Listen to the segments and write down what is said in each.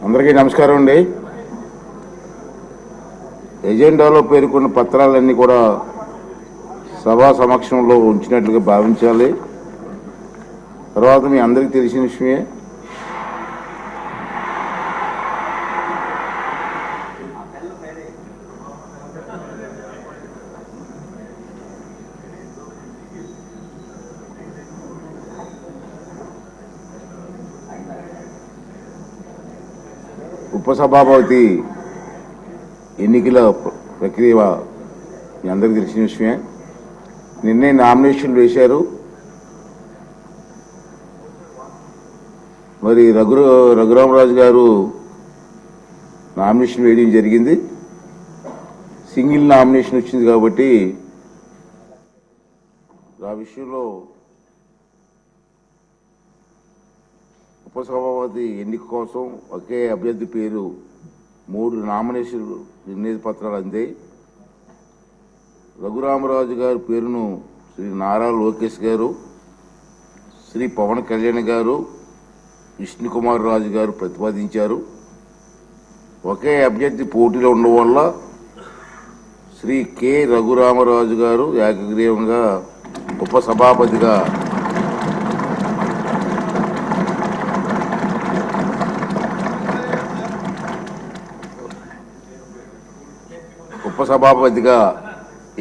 అందరికీ నమస్కారం అండి. ఎజెండాలో పేర్కొన్న పత్రాలన్నీ కూడా సభా సమక్షంలో ఉంచినట్లుగా భావించాలి. తర్వాత మీ అందరికీ తెలిసిన విషయమే ఉపసభాపతి ఎన్నికల ప్రక్రియ మీ అందరికీ తెలిసిన విషయమే. నిన్నే నామినేషన్లు వేశారు. మరి రఘురామరాజు గారు నామినేషన్ వేయడం జరిగింది. సింగిల్ నామినేషన్ వచ్చింది కాబట్టి ఆ విషయంలో ఉపసభాపతి ఎన్నిక కోసం ఒకే అభ్యర్థి పేరు 3 నామినేషన్ నిర్ణయ పత్రాలు అందాయి. రఘురామరాజు గారి పేరును శ్రీ నారా లోకేష్ గారు, శ్రీ పవన్ కళ్యాణ్ గారు, విష్ణుకుమార్ రాజు గారు ప్రతిపాదించారు. ఒకే అభ్యర్థి పోటీలో ఉండడం వల్ల శ్రీ కె రఘురామరాజు గారు ఏకగ్రీవంగా ఉపసభాపతిగా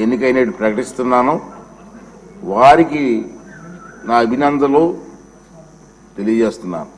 ఎన్నికైనట్టు ప్రకటిస్తున్నాను. వారికి నా అభినందనలు తెలియజేస్తున్నాను.